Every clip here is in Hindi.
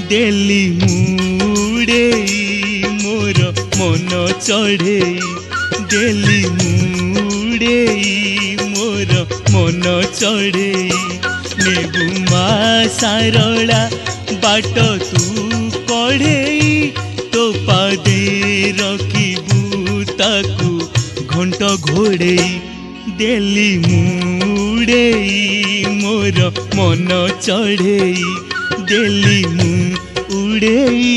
डेली मुड़ेई मोर मन चढ़ेई डेली मुड़ेई मोर मन चढ़ेई नेबु मा सारला बाट तू कढ़ेई तो पादे रखिबू ताकू घंट घोड़ेई डेली मुड़ेई मोर मन चढ़ेई डेली मुड़ेई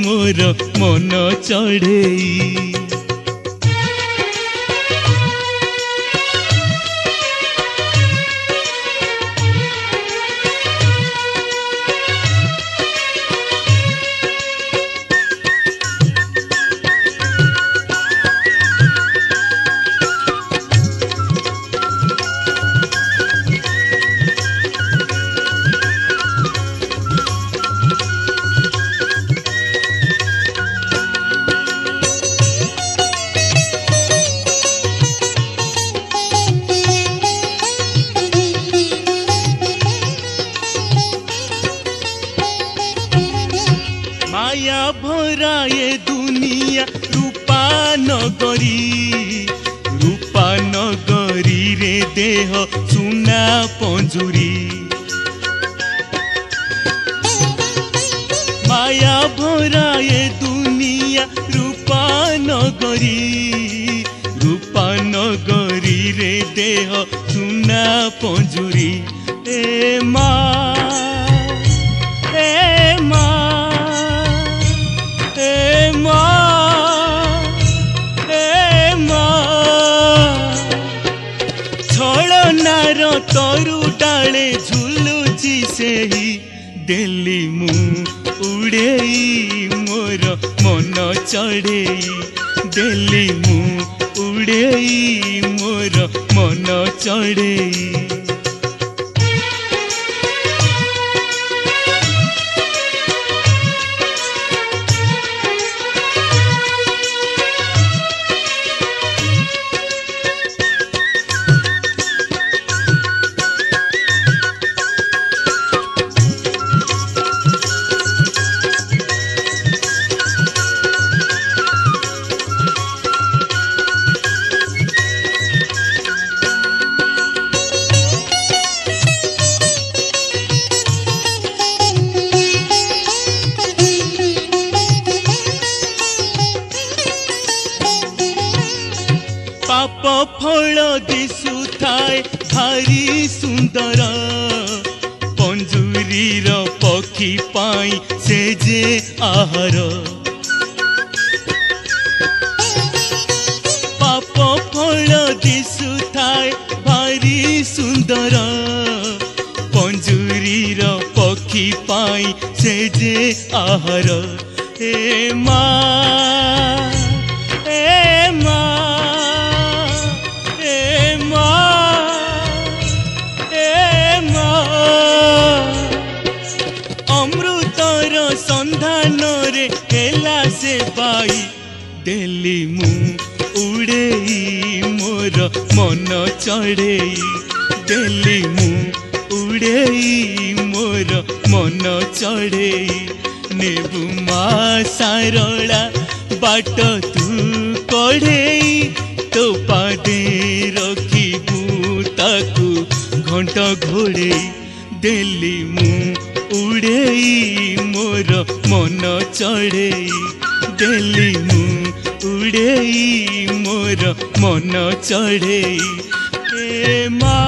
मोर मन चढ़ेई। माया भरा ये दुनिया रूपा नगरी रे देह सुना पंजुरी माया भरा ये दुनिया रूपा नगरी रे देह सुना पंजुरी ए माँ छड़नार तरु डाले झुलुची से ही डेली मुड़ेई मोर मन चढ़ेई डेली मुड़ेई मोर मन चढ़ेई। पाप फल दिशु थाए भारी सुंदर पंजुरीर पक्षी पाई से जे आहार पाप फल दिशु थाए भारी सुंदर पंजुरीर पक्षी पाई से जे आहार हे माँ अमृतर संधान रे हेला से पाई डेली मुड़ेई मोर मन चढ़ेई डेली मुड़ेई मोर मन चढ़ेई नेबु मा सारला बाट तू कढ़ेई तो पादे रखिबू ताकू घंट घोड़ेई डेली मुड़ेई मोर मन चढ़ेई डेली मुड़ेई मोर मन चढ़ेई ए माँ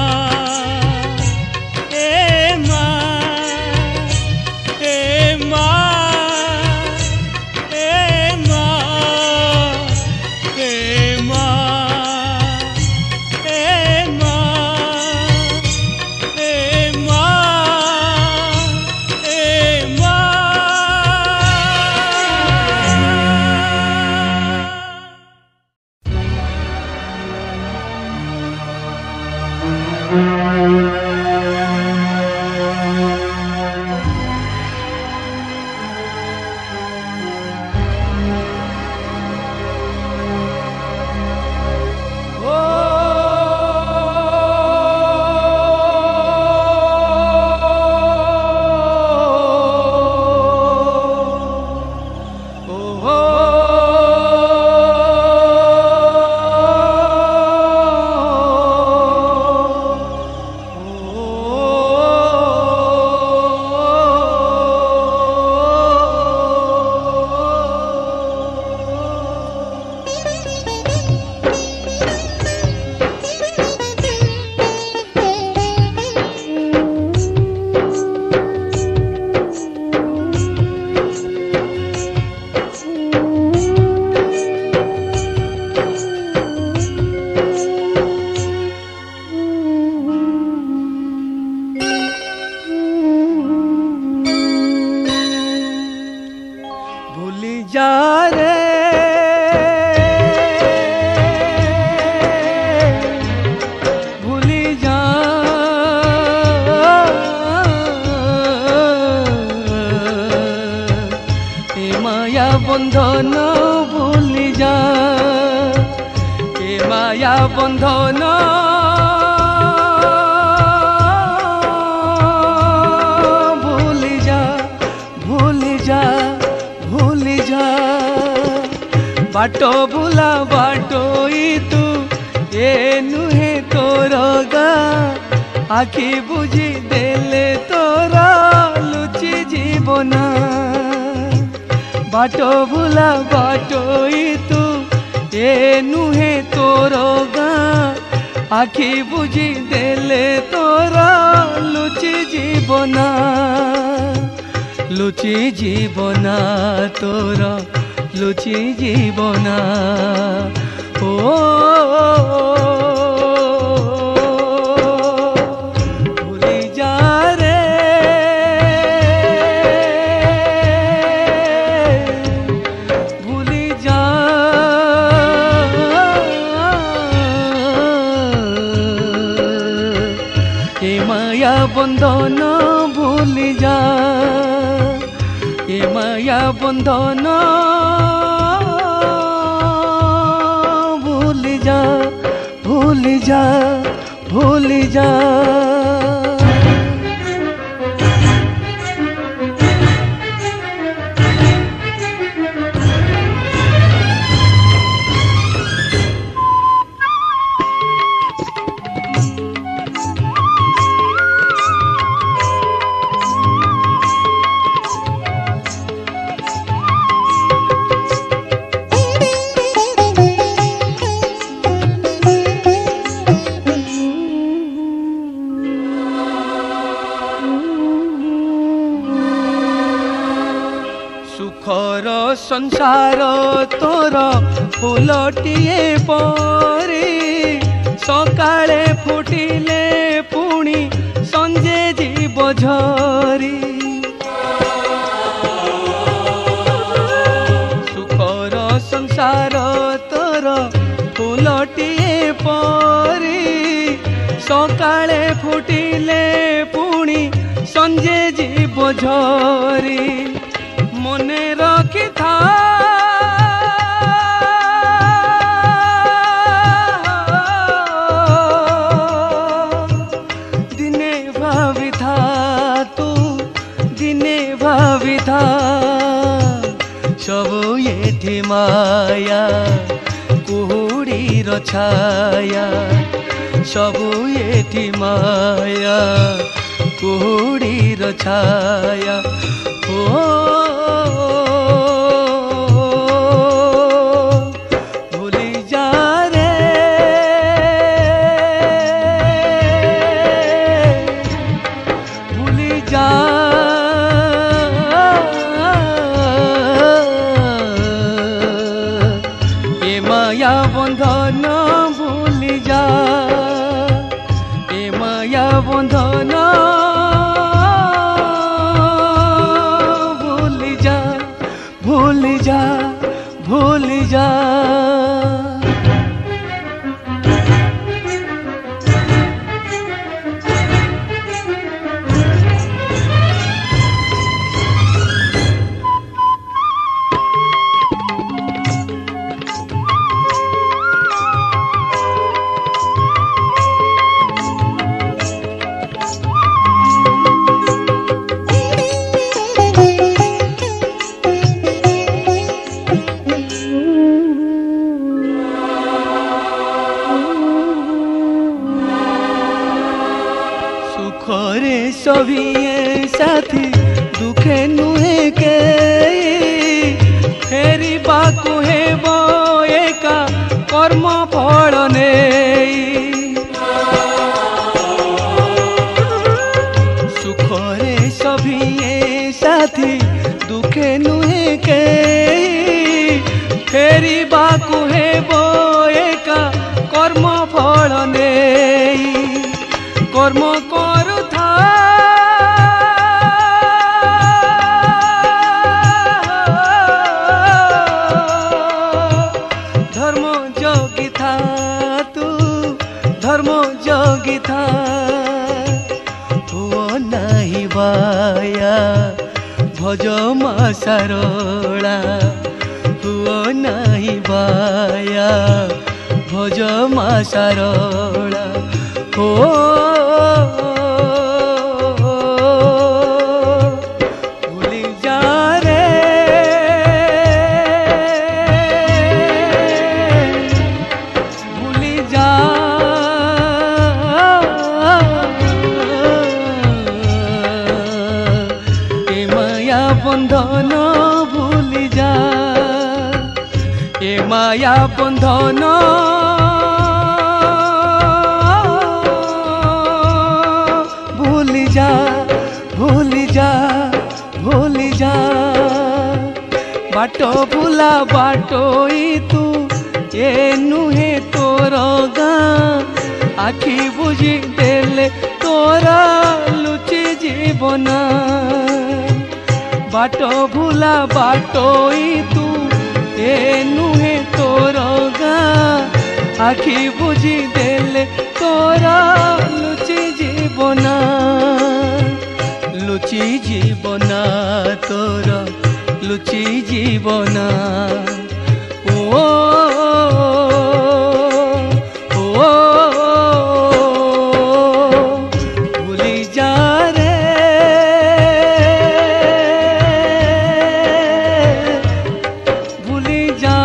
बंधन भूली जा ए माया बंधन भूली जा भूली जा भूली जा बाटो भूला बाटोई तू ए नुहे तोर गा आखि बुझी देले तोरा लुचि जीवन बाटो भूला बाटोई तू ए नुहे तोर गा आखि बुझी देले तोरा लुचि जीवन तोरा लुचि जीवन ओ भूली जा रे भूली जा ए माया बंधन भूली जा ए माया बंधन भूली जा भूली जा भूली जा सुखर संसार तोर फूलटिए परी सकाळे फुटिले पुणी संजे जीव झरी सुखर संसार तोर फूलटिए परी सकाळे फुटिले पुणी संजे जीव झरी मने रखी था दिने भावी था तू दिने भावी था सब ये माया कुहुड़ी छाया सब ये माया कुहुड़ी छाया ओ माया बंधन भूली जा ए माया बंधन भूली जा भूली जा भूली जा सुखरे सभी साथी दुखे नुहे के फेरी बाकु हेबो एका कर्म फल नेई सुखरे सभी साथी दुखे नुहे के फेरी बाकु हेबो एका कर्म फल नेई कर्म करुथा धर्म जोगी था तू धर्म जोगी था हुओ नहीं बाया भज मा सारोला हुओ नाही बाया भज मा सारला हो भूली जा रे भूली जा ए माया बंधन भूली जा ए माया बंधन भूली जा भूली जा भूली जा बाटो भूला बाटोई तू ए नुहे तोर गाँ आखि बुझी देले तोरा लुचि जीवन बाटो भूला बाटोई तू ए नुहे तोर गाँ आखि बुझी देले तोरा लुचि जीवन लुचि जीवन तोरा लुचि जीवन ओ भूली जा रे भूली जा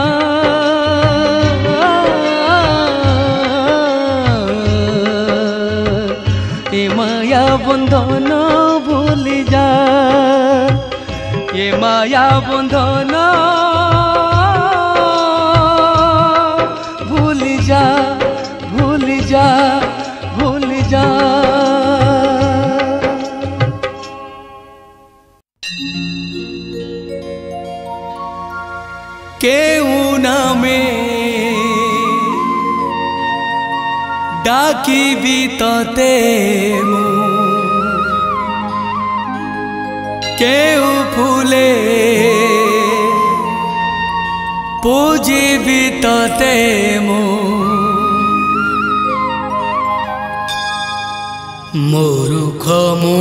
ए माया बंधन भूली जा ए माया बंधन भूली जा भूली जा भूली जा केहू नामे डाकी भी तते मु केहू फूले पूजी भी तते मु मूर्ख मु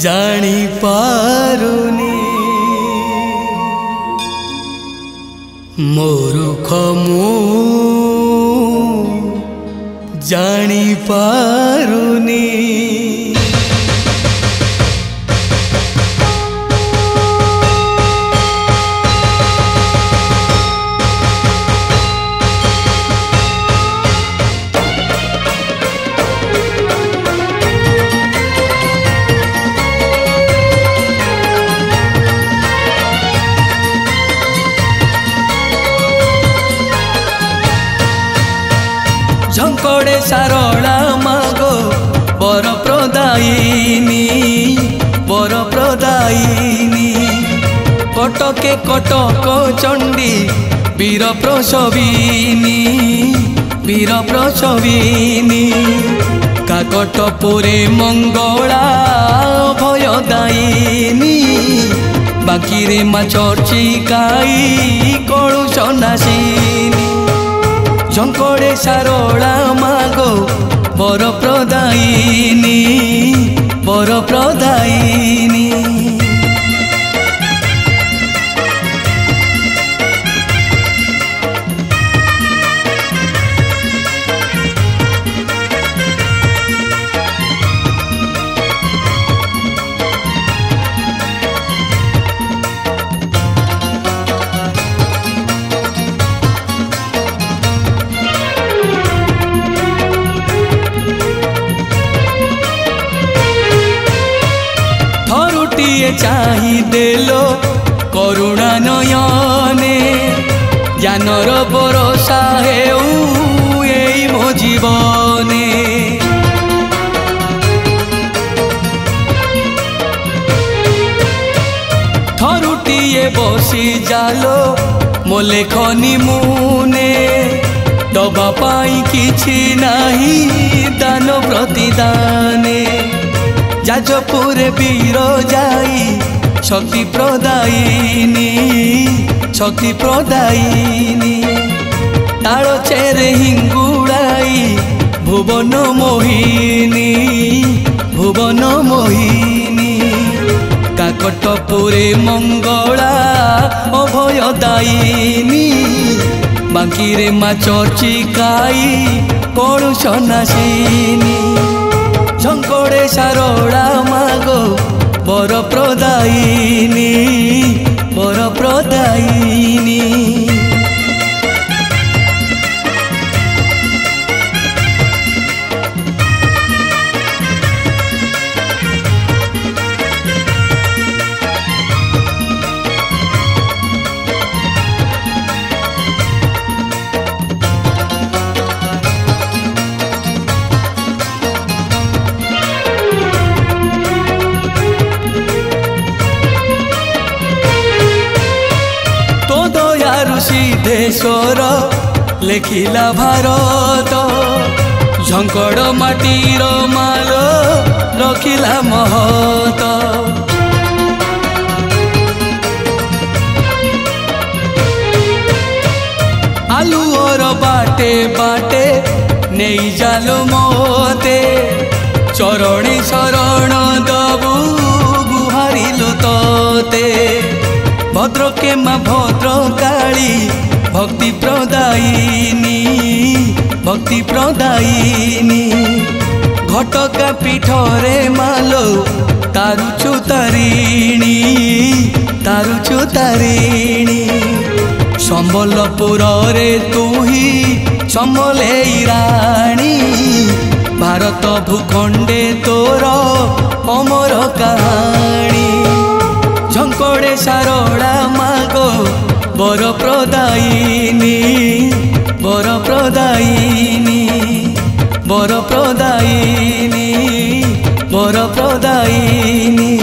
जानी पारुनी मूर्ख मु जानी पारुनी झंकड़े सारला मागो बर प्रदायिनी कटके कटक चंडी वीर प्रसविनी काकटपुरे मंगला भयदायिनी बाकी मा चर्चिकाई कलुष नासिनी झंकड़े सारला मागो बर प्रदायिनी चाही देलो करुणा नयने ज्ञानर भरोसा हेउ एई मो जीवने थरुटिए बसी जालो मो लेखनी मुने दबा पाई किछि नाही दान प्रतिदाने जाजपुर वीर जाई शक्ति प्रदायिनी तालो चेरे हिंगुड़ाई भुवन मोहिनी काकटपुरे मंगला भय दायिनी बांकीरे मा चर्चिकाई कणु सन्यासिनी झंकड़े सारोड़ा मागो बर प्रदायिनी बर प्रदायिनी। सिद्धेश्वर लेखिला भारत झंकड़ माटीर माल रखिला महत। आलुओर बाटे बाटे नहीं जालो मोते चरणी शरण दबु गुहारिलु तोते। भद्रके माँ भद्रकाली भक्ति प्रदायिनी भक्ति प्रदायिनी घटका पीठरे मालो तारुचु तारिणी तारुचु तारिणी। संबलपुर रे तुही समलेई राणी भारत भूखंडे तोर अमर कहानी। झंकड़े सारोड़ा मागो बर प्रदायिनी बर प्रदायिनी बर प्रदायिनी बर प्रदायिनी।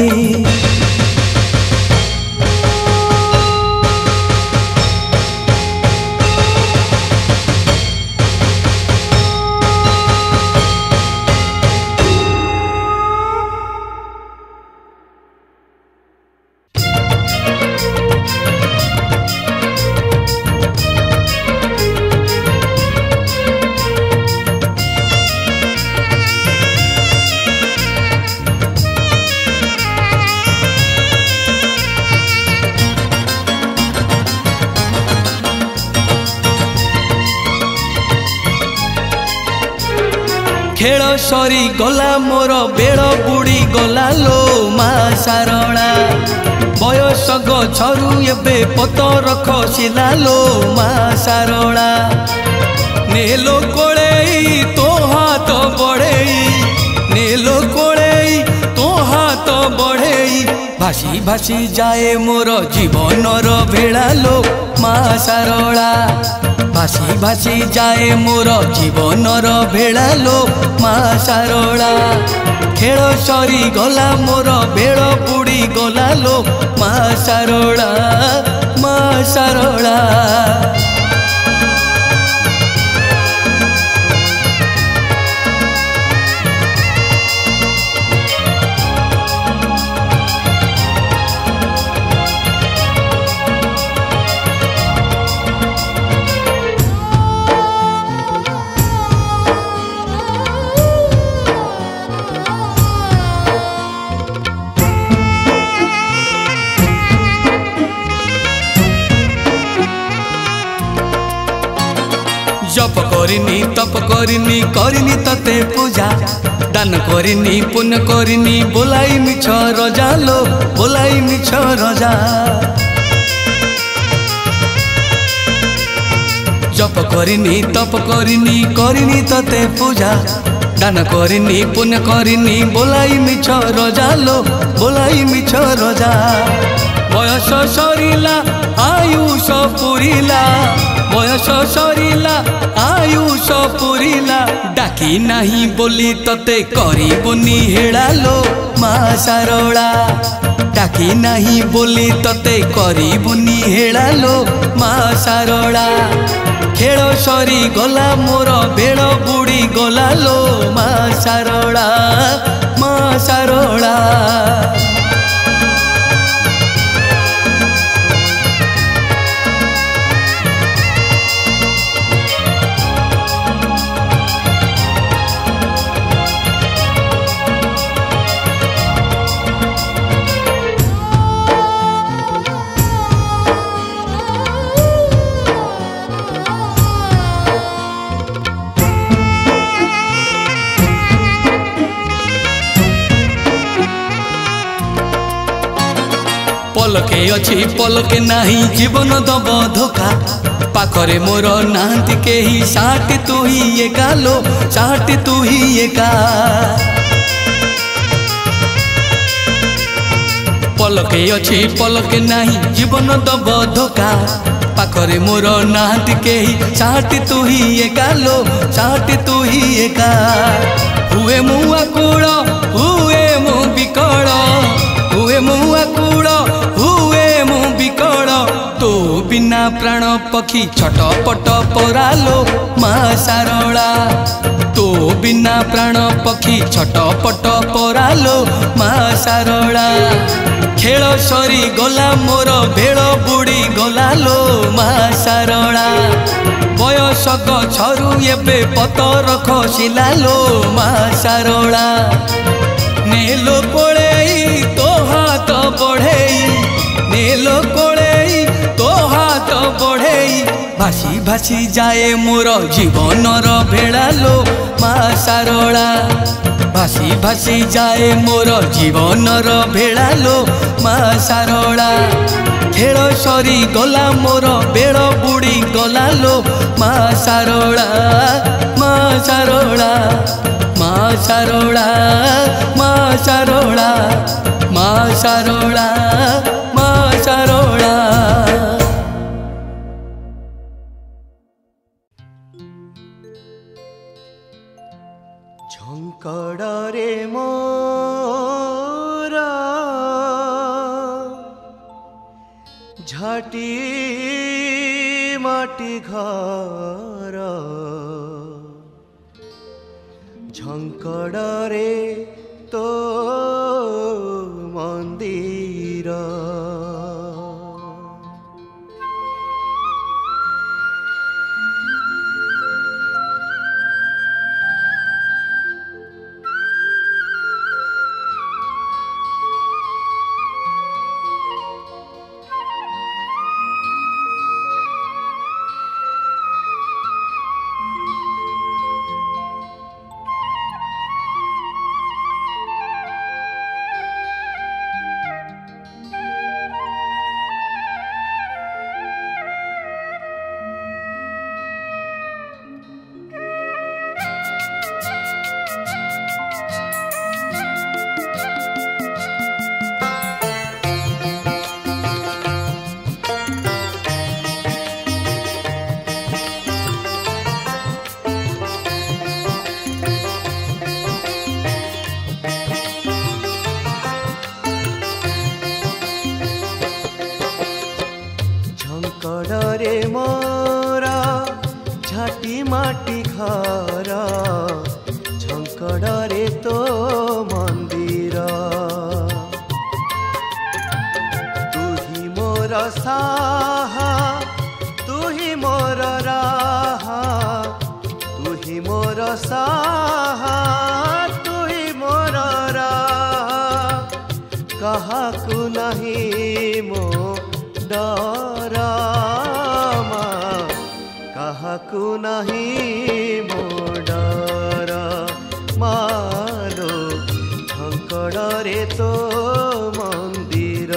खेल सरी गला मोर बेड़ बुड़ी गला लो मा सारला बयस गछरु एबे पतर खसिला लो मा सारला। नेलो कोड़ेई तो हाथ बढ़ेई नेलो कोड़ेई तो हाथ बढ़ेई भासी भासी जाए मोर जीवनर भेड़ा लो मा सारला। भासी भासी जाए मोर जीवनर भेड़ा लो मा सारला। खेल सरी गला मोर बेड़ बुड़ी गला लो मा सारला मा सारला। जप करिनी तप करिनी करिनी तते पूजा दान करिनी पुण्य करिनी बोलाई मिछ रजा लो बोलाई मिछ रजा। जप करिनी तप करिनी करिनी तते पूजा दान करिनी पुण्य करिनी बोलाई मिछ रजा लो बोलाई मिछ रजा। बयस सरिला आयुष पुरिला बयस सरिला आयुष पुरिला डाकी नाही बोली तते करिबुनी हेड़ा लो मा सारला। डाकी नाही बोली तते करिबुनी हेड़ा लो मा सारला। खेल सरी गला मोर बेड़ बुड़ी गला लो मा सारला मा सारला। पलके अच्छी पलके नाही जीवन दब धोखा पाखरे मोर नांती केही साटी तू ही एका लो साटी तू ही एका पलके अच्छी पलके नाही जीवन दब धोखा पाखरे मोर नांती केही साटी तू ही एका लो साटी तू ही एका हुए मुआ कूड़ हुए मु बिकड़ हुए मुआ कूड़ हुए मु बिकड़ तो बिना प्राण पक्षी छटपट परालो माँ सारला तो बिना प्राण पक्षी छटपट परालो माँ सारला खेल सरी गला मोर भेड़ बुड़ी गला लो माँ सारला बयसक छरू एबे पतर खसिला लो माँ सारला नेलो कोड़े तो हाथ बढ़े नेलो कोड़े तो हाथ बढ़े भासी भासी जाए मोर जीवनर भेड़ा लो माँ सारला भासी भासी जाए मोर जीवनर भेड़ा लो माँ सारला खेल सरी गला मोर बेड़ बुड़ी गला लो माँ सारला माँ सारला माँ सारला माँ सारला माँ सारला माँ सारला झंकड़े मोरा झाटी माटी घर झंकड़े तो मंदिर झंकड़े मोरा झाटी माटी घर झंकड़े तो मंदिर तू ही मोर साहा तू ही मोर राहा तू ही मोर साहा तू ही मोर राहा कहाकू नहीं मो डरा काहाकू नहीं मो डरा मालो झंकड़े तो मंदिर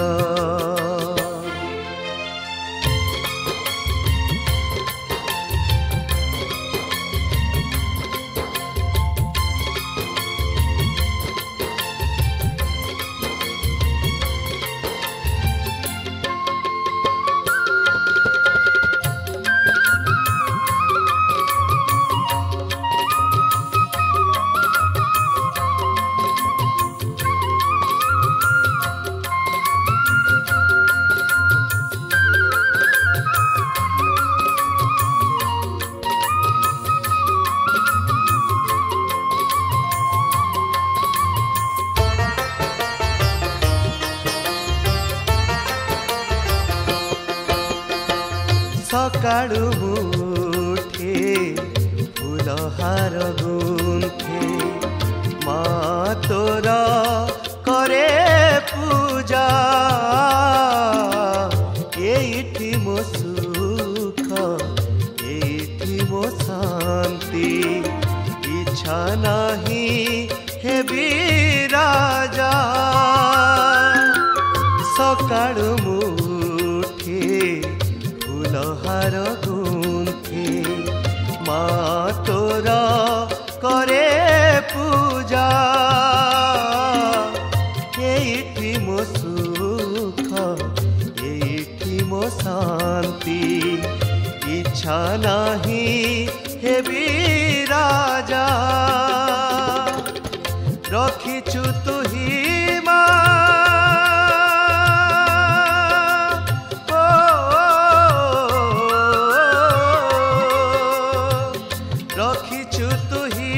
सकाळु मुठे फुलहार गुंथे मा तोर करे पूजा एठी मो सुख एठी मो शांति इच्छा नहीं हे राजा ସକାଳୁ ମୁଠେ ଫୁଲହାର ଗୁନ୍ଥେ ମା ତୋର करे पूजा एठी मो सुख एठी मो शांति इच्छा नाही हेबी राजा रखिछु तुही मा रखिछु तुही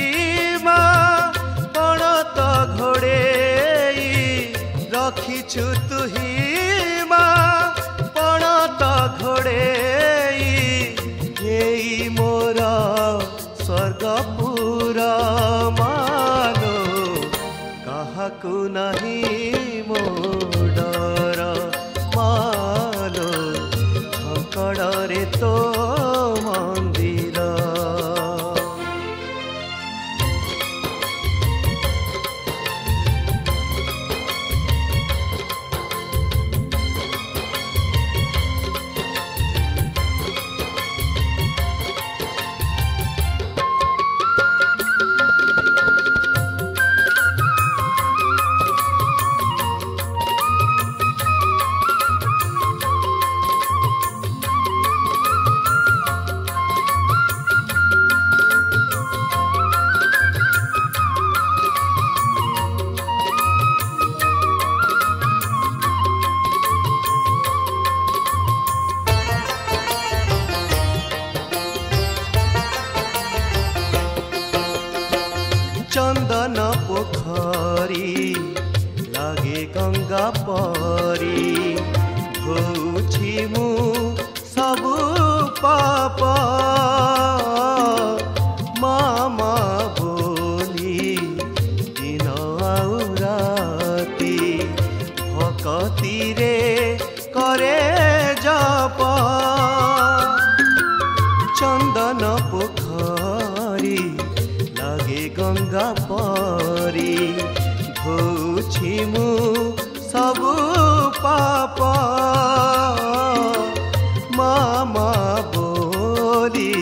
रखिछु तुही मा पणत घोड़े मोर स्वर्गपुर मानो काहाकू नहीं मो डर मानो झंकड़े तो मंदिर चंदन पोखरी लागे गंगा परी धोछि मु सबु पाप मामा बोली दिन आउ राती भक्ति रे करे जप चंदन पोखरी लागे गंगा परी धोछि मु सबु पाप मामा बोली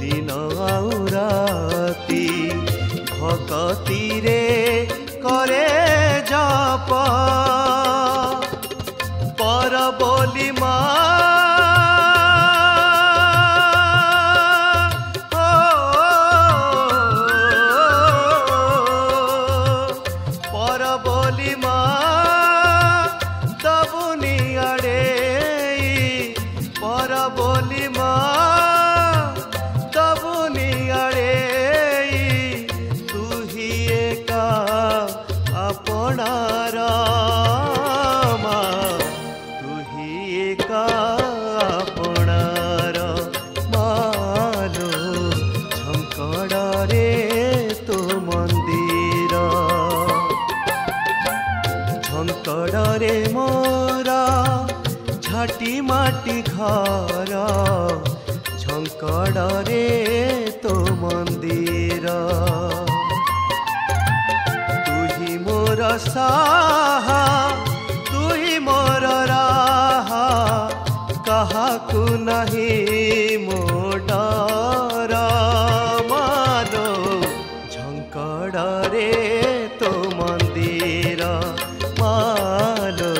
दिन आउ राती भक्ति रे करे जप पर बोली मा झंकड़े मोरा झाटी माटी घर झंकड़े तो मंदिर तुही मोर साहा तुही मोर राहा काहाकू नहीं मो डर मानो झंकड़े तो मंदिर मानो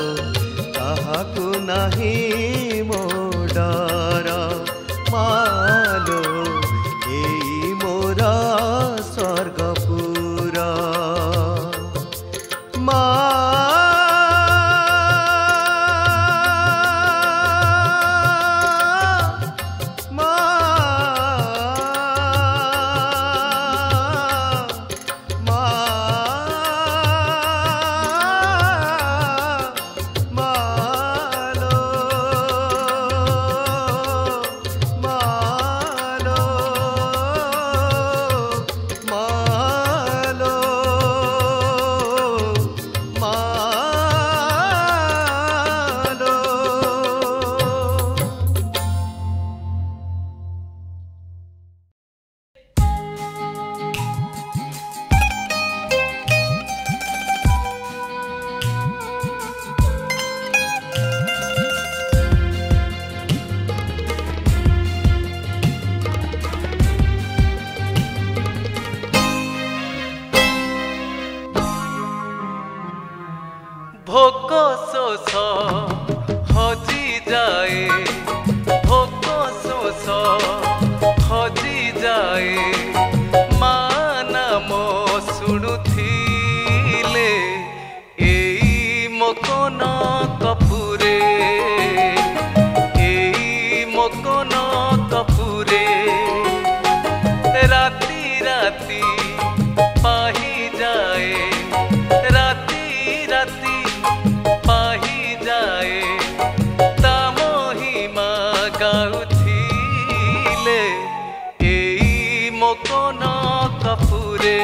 काहाकू नहीं मो डर मानो एई मोरा स्वर्गपुर मा मा ভোক শোষ হজি যায়, ভোক শোষ হজি যায়, মা নাম শুণুথিলে এই মকন কপুরে, এই মকন কপুরে। রাতি রাতি পাহি যায়, রাতি রাতি পাহি যায়, তা মহিমা গাউথিলে এই মকন কপুরে,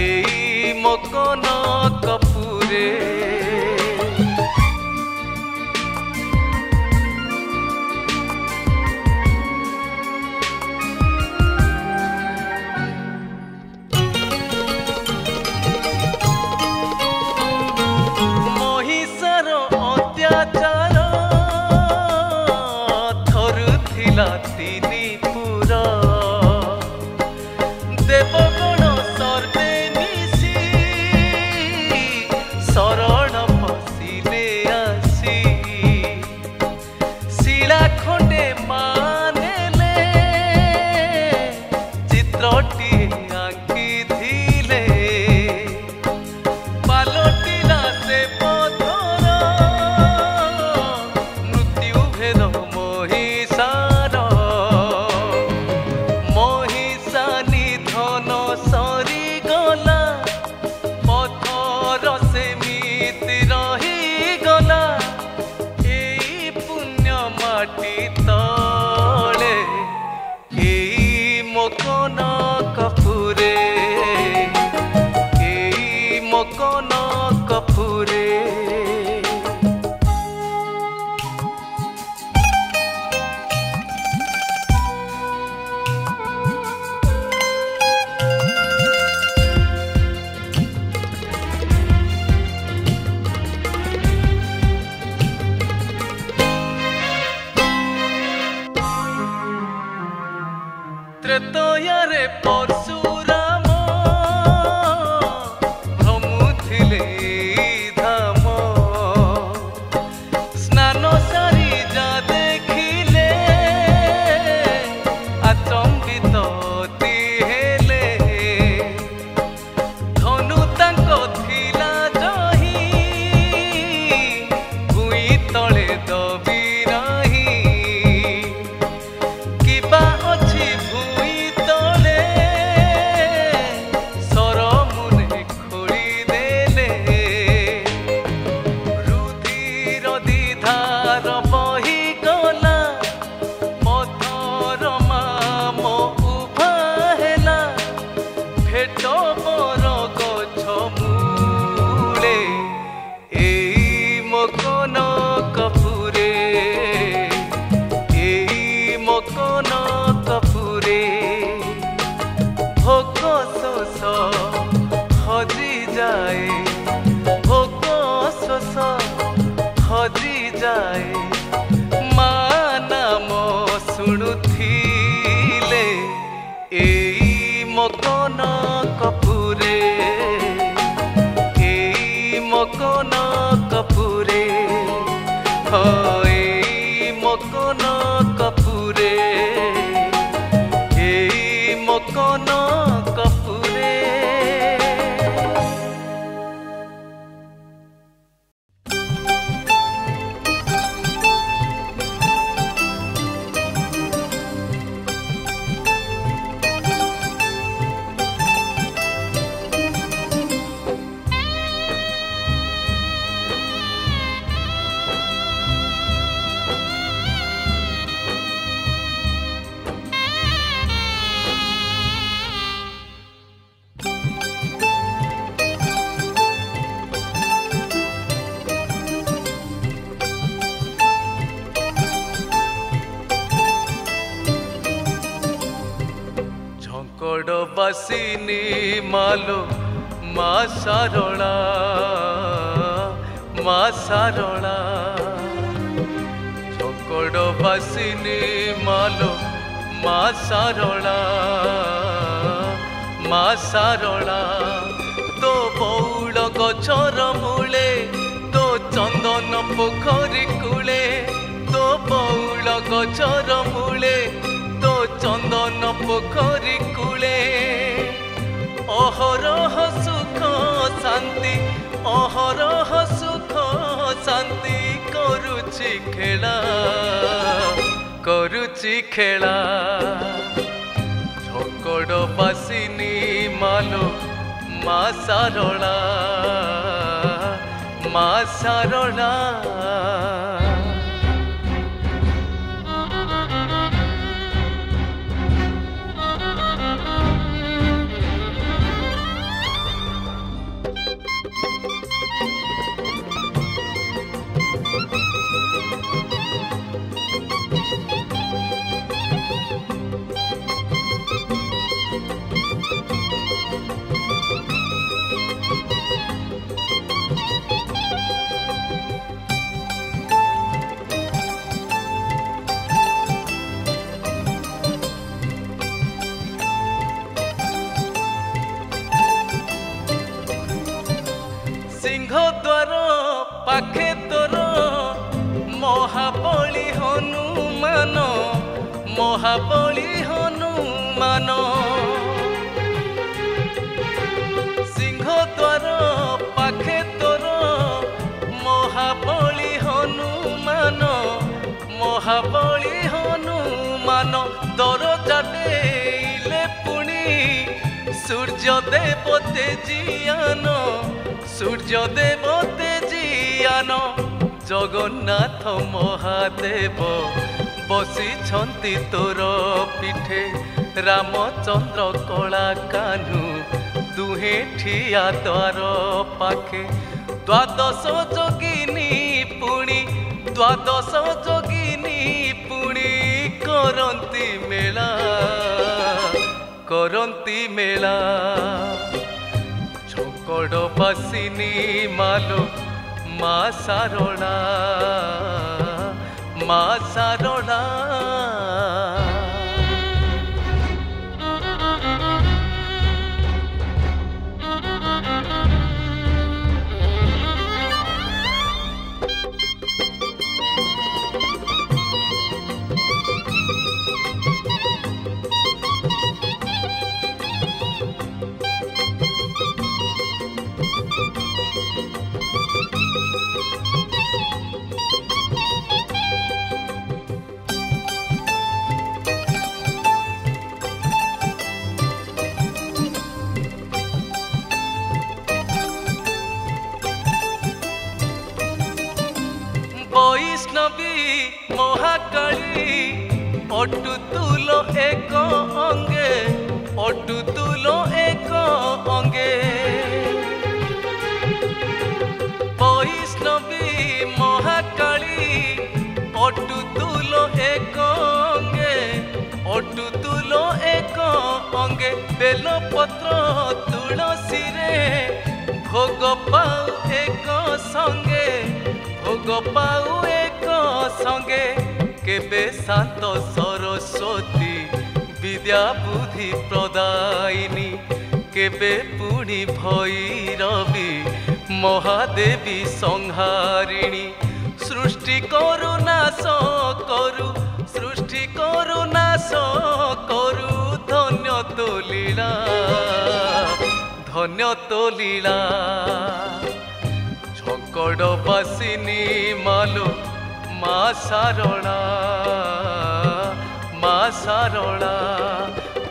এই মকন কপুরে। মহিষার অত্যাচার ধরুথিলা তিনিপুর, দেবগণ সর্বে মিশি শরণ পশিলে আসি, শিলা খণ্ডে মানেলে চিত্রটি আঁকিଥିଲେ, পালটিলা সে পথর মৃত্যু ভেদ মহিষার, মহিষা নিধন সরিগলা, পথর সেমিতি রহিগলা এই পুণ্য মাটি তলে, এই মকন কপুরে, এই মকন কপুরে। ত্রেতয়ারে পরশুরাম ভ্রমুথিলে ধাম, স্নান সারি যা দেখিলে আচম্বিত হেলে, ধনু তাঙ্ক থিলা জহি ভুଇଁ তଳେ দବି ରହି, কিবা ଅଛି ভুଇଁ তଳେ ସରମୁନେ ଖୋଳି ଦେଲେ, ରୁଧିର ଦିଧାର ବହିଗଲା, ପଥର ମାମ ଉଭା ହେଲା, ଭେଟ ବର ଗଛ ମୂଳେ এই মকন কপুরে, এই মকন কপুরে। ভোক শোষ হজি যায়, ভোক শোষ হজি যায়, মা নাম শুণুথিলে এই মকন কপুরে, এই মকন কপুরে, এই মকন কপুরে, এই মকন কপুরে। ঝଙ୍କড়বাসিনী মালো মা সারলা, মা সারলা, ঝଙ୍କড়বাসিনী মালো মা সারলা, মা সারলা, তো বৌড় गछर मूले तो चंदन पोखरी कूले तो बौल गछर मूले तो चंदन पोखरी कूले अहरह सुख शांति अहरह सुख शांति करुछि खेला झकड़ बासिनी मालो मा सारला मा सारला सिंहद्वार पाखे तोर महाबली हनुमान महाबली हनुमान सिंहद्वार पाखे तोर महाबली हनुमान महाबली हनुमान दरजा देले पुणी सूर्य देव तेजियान सूर्य देव तेजियान जगन्नाथ महादेव बसिछन्ति तोर पीठे रामचंद्र कला कान्हू दुहे ठिया द्वार पाखे द्वादश जोगिनी पुणी द्वादश जोगिनी पुणी करन्ति मेला झकड़ बासिनी मालो मा सारला मा सारला वैष्णवी महाकाली अटुतुल एक अंगे अटुतुल एक अंगे वैष्णवी महाकाली अटुतुल एक अंगे अटुतुल एक अंगे बेलपत्र तुलसी रे भोग पाऊ एक संगे भोग पाऊ एक संगे केबे शांत सरस्वती विद्या बुद्धि प्रदायिनी केबे पुणी भैरवी महादेवी संहारिणी सृष्टि करू नाश करू सृष्टि करू नाश करू धन्य तो लीला झकड़ बासिनी मालो मा सारला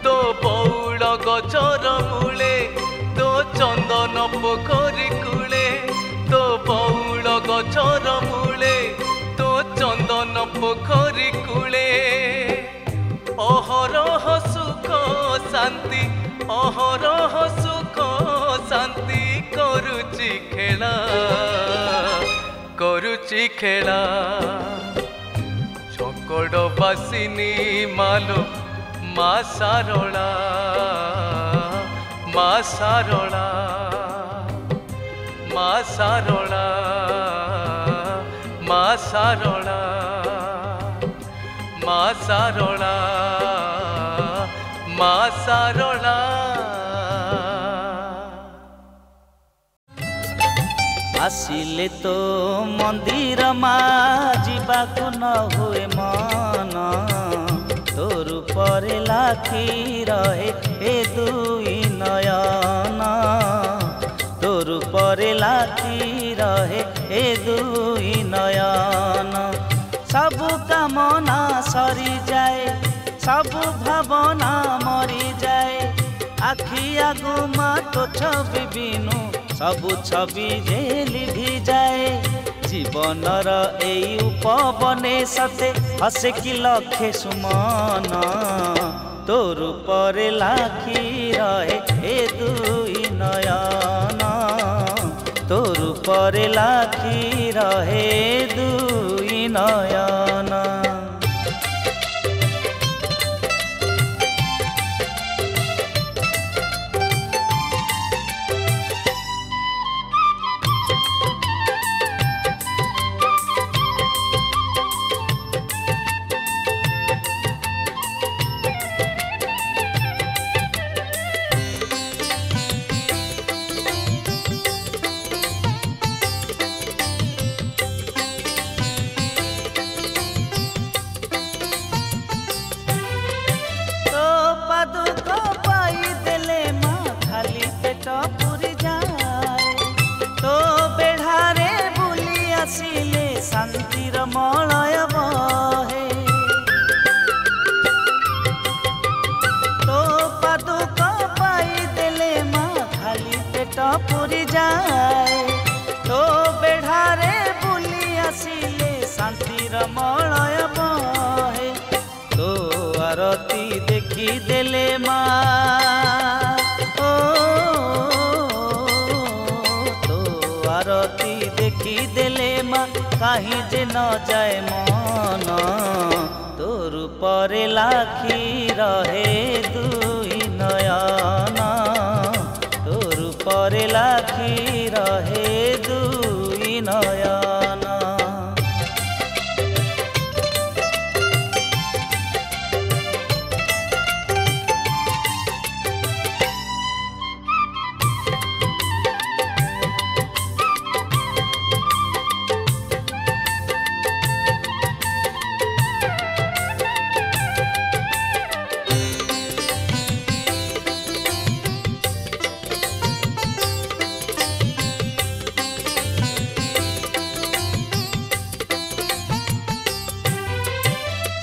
तो बौल गछर मूले तो चंदन पोखरी कूले तो बौल गछर मूले तो चंदन पोखरी कूले अहरह सुख शांति अहरह सुख शांति करुची खेला झकड़ बासिनी मालो मा सारला मा सारला मा सारला मा सारला मा सारला मा सारला आसिले तो मंदिर मा जीवाकु न हुए मन तोर परे लाखी रहे ए दुई नयन तोर परे लाखी रहे ए दुई नयन सबु कामना सरी जाए सबु भावना मरी जाए आखि आगुमा तो छवि बिनु सबु छवि जे लिभि जाए जीवनर एई उपबने सते हसे कि लखे सुमन तोर परे लाखी रहे ए दुई नयन तोर परे लाखी रहे दुई नयन शांतिर मलय बहे तो पादुक पाई देले माँ खाली पेट पुरी जाए तो बेढ़ारे बुली आसिले शांतिर मलय बहे तो आरती देखी देले माँ तो आरती देखी देले माँ कहीं जे न जाए मन तोर परे लाखी रहे दुई नयन तोर परे लाखी रहे दुई नयन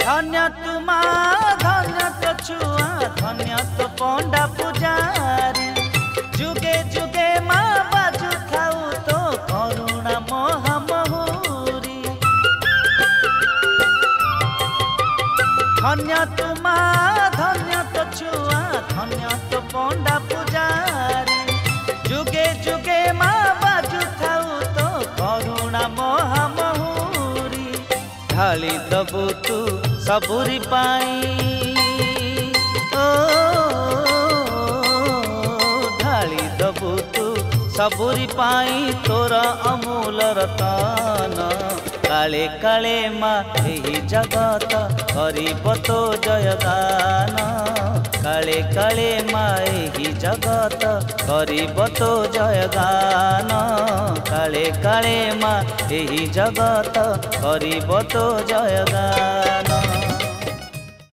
धन्य तुमा धन्य तो छुआ धन्य तो पंडा पुजारी जुगे जुगे माँ बाजू खाऊ तो करुणा महामहुरी धन्य तुमा धन्य तो छुआ धन्य तो पंडा पुजारी जुगे जुगे माँ बाजू खाऊ तो करुणा महामहुरी ढाली दबु तू सबुरी पाई ओ ढाली दबु तू सबुरी पाई तोर अमूल रतन काले काले माँ एही जगत करिब तो जयगान काले काले माँ एही जगत करिब तो जयगान काले काले माँ एही जगत करिब तो जयगान।